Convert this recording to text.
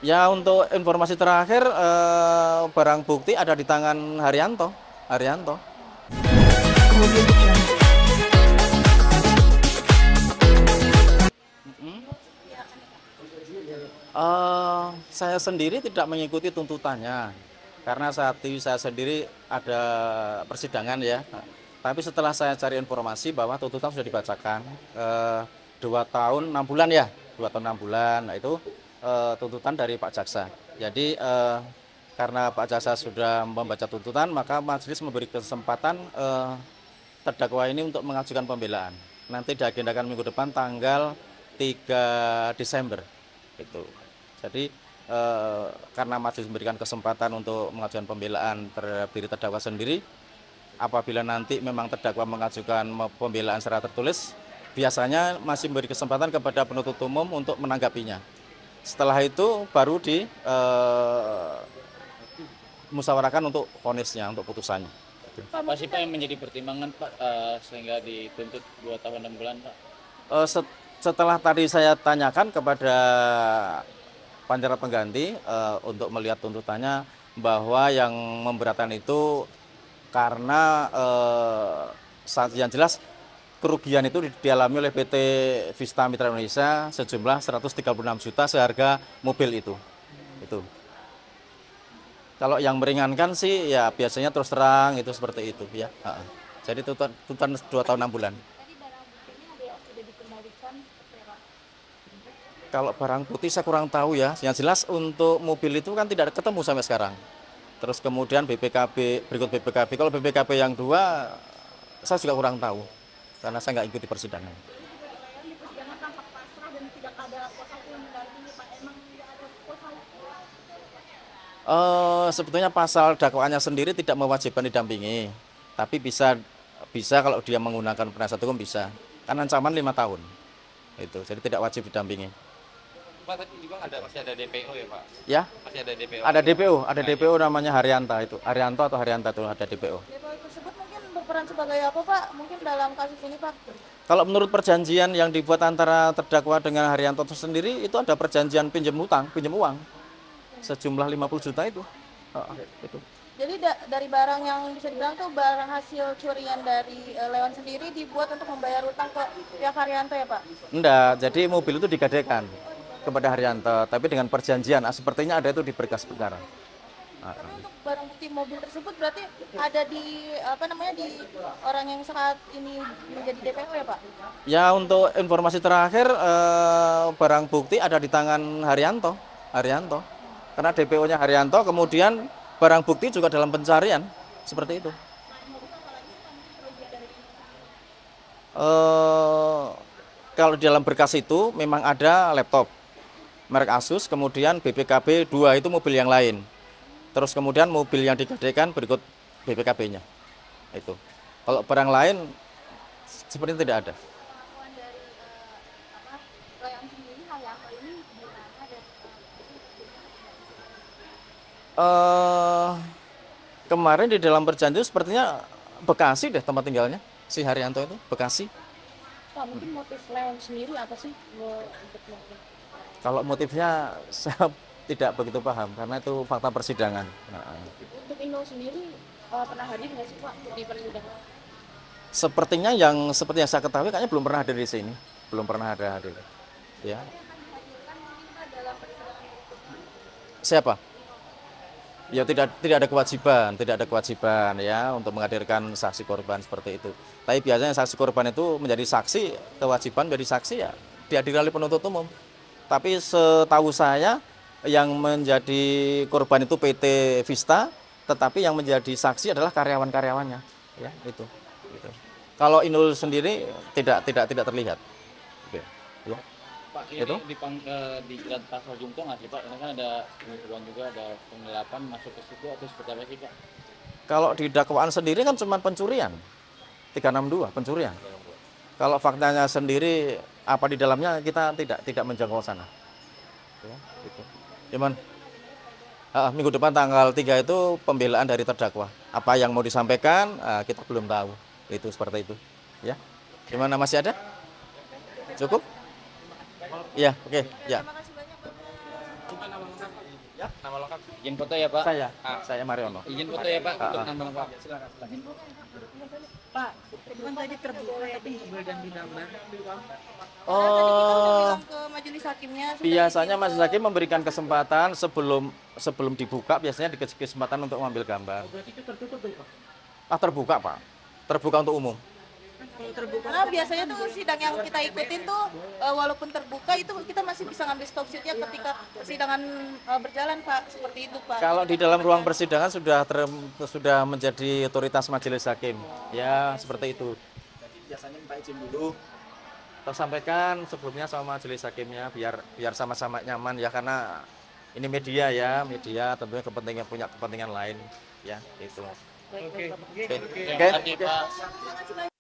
Ya untuk informasi terakhir barang bukti ada di tangan Haryanto. Haryanto. Mm-mm. Saya sendiri tidak mengikuti tuntutannya karena saat itu saya sendiri ada persidangan ya. Tapi setelah saya cari informasi bahwa tuntutan sudah dibacakan 2 tahun 6 bulan ya, 2 tahun 6 bulan. Nah, itu tuntutan dari Pak Jaksa. Jadi karena Pak Jaksa sudah membaca tuntutan, maka majelis memberi kesempatan terdakwa ini untuk mengajukan pembelaan. Nanti diagendakan minggu depan tanggal 3 Desember. Itu. Jadi karena majelis memberikan kesempatan untuk mengajukan pembelaan terhadap diri terdakwa sendiri, apabila nanti memang terdakwa mengajukan pembelaan secara tertulis, biasanya masih memberi kesempatan kepada penuntut umum untuk menanggapinya. Setelah itu baru dimusyawarahkan untuk vonisnya, untuk putusannya. Apa sih Pak yang menjadi pertimbangan Pak sehingga dituntut 2 tahun 6 bulan Pak? Setelah tadi saya tanyakan kepada panitera pengganti untuk melihat tuntutannya, bahwa yang memberatkan itu karena yang jelas kerugian itu dialami oleh PT Vista Mitra Indonesia sejumlah 136 juta seharga mobil itu. Kalau yang meringankan sih ya biasanya terus terang itu seperti itu ya. Jadi tuntutan 2 tahun 6 bulan. Kalau barang putih saya kurang tahu ya. Yang jelas untuk mobil itu kan tidak ketemu sampai sekarang. Terus kemudian BPKB, berikut BPKB. Kalau BPKB yang 2 saya juga kurang tahu karena saya nggak ikuti persidangan. Sebetulnya pasal dakwaannya sendiri tidak mewajibkan didampingi, tapi bisa kalau dia menggunakan penasihat hukum bisa. Kan ancaman 5 tahun. Itu, jadi tidak wajib didampingi. Pak tadi juga masih ada DPO ya Pak? Ya? Masih ada DPO. Ada DPO namanya Haryanto itu. Haryanto atau Haryanto itu ada DPO. DPO tersebut mungkin berperan sebagai apa Pak? Mungkin dalam kasus ini Pak? Kalau menurut perjanjian yang dibuat antara terdakwa dengan Haryanto itu sendiri, itu ada perjanjian pinjam uang sejumlah 50 juta itu. Itu. Jadi dari barang yang bisa dibilang tuh barang hasil curian dari Lewan sendiri dibuat untuk membayar utang ke pihak Haryanto ya Pak? Enggak, jadi mobil itu digadekan kepada Haryanto, tapi dengan perjanjian sepertinya ada itu di berkas perkara. Tapi untuk barang bukti mobil tersebut berarti ada di di orang yang saat ini menjadi DPO ya Pak? Ya untuk informasi terakhir barang bukti ada di tangan Haryanto. Karena DPO-nya Haryanto, kemudian barang bukti juga dalam pencarian seperti itu. Kalau di dalam berkas itu memang ada laptop merek Asus, kemudian BPKB 2 itu mobil yang lain. Terus kemudian mobil yang digadekan berikut BPKB-nya. Itu. Kalau barang lain sepertinya tidak ada. Kemarin di dalam perjanjian sepertinya Bekasi deh tempat tinggalnya si Haryanto itu, Bekasi. Pak, mungkin motif Lewan sendiri apa sih untuk Kalau motifnya saya tidak begitu paham karena itu fakta persidangan. Untuk Inul sendiri pernah hadir nggak sih Pak di persidangan? Seperti yang saya ketahui kayaknya belum pernah hadir di sini, belum pernah ada hadir. Ya. Siapa? Ya tidak ada kewajiban ya untuk menghadirkan saksi korban seperti itu. Tapi biasanya saksi korban itu menjadi saksi, kewajiban menjadi saksi ya dihadiri oleh penuntut umum. Tapi setahu saya yang menjadi korban itu PT Vista, tetapi yang menjadi saksi adalah karyawan-karyawannya, ya itu. Gitu. Kalau Inul sendiri tidak terlihat. Oke. Ya. Pak, ini Itu? di jerat pasal jungto nggak sih Pak? Karena kan ada penipuan juga, ada penggelapan masuk ke situ atau seperti apa sih Pak? Kalau di dakwaan sendiri kan cuma pencurian, 362 pencurian. Kalau faktanya sendiri apa di dalamnya kita tidak menjangkau sana. Ya, gitu. Cuman minggu depan tanggal 3 itu pembelaan dari terdakwa. Apa yang mau disampaikan kita belum tahu. Itu seperti itu. Ya. Gimana masih ada? Cukup? Iya, oke, ya. Terima kasih banyak Bapak. Ya, nama lengkap. Izin foto ya Pak. Saya Mariono. Izin foto ya Pak untuk Ah. nama lengkap. Silakan. Pak, kan tadi terbuka tapi nggak boleh ganti nama. Oh, Bilang ke majelis hakimnya sudah biasanya izin majelis hakim memberikan kesempatan sebelum dibuka, biasanya dikasih kesempatan untuk mengambil gambar. Berarti itu tertutup dong, Pak. Terbuka Pak, terbuka untuk umum. Kalau terbuka karena biasanya tuh sidang yang kita ikutin tuh walaupun terbuka itu kita masih bisa ngambil stop sheetnya ketika persidangan berjalan Pak, seperti itu Pak. Kalau di dalam ruang persidangan sudah menjadi otoritas majelis hakim, ya seperti itu. Jadi biasanya minta izin dulu, kita sampaikan sebelumnya sama majelis hakimnya biar sama-sama nyaman ya, karena ini media ya, media tentunya punya kepentingan lain ya itu. Oke. Oke. Terima kasih Pak. Terima kasih banyak.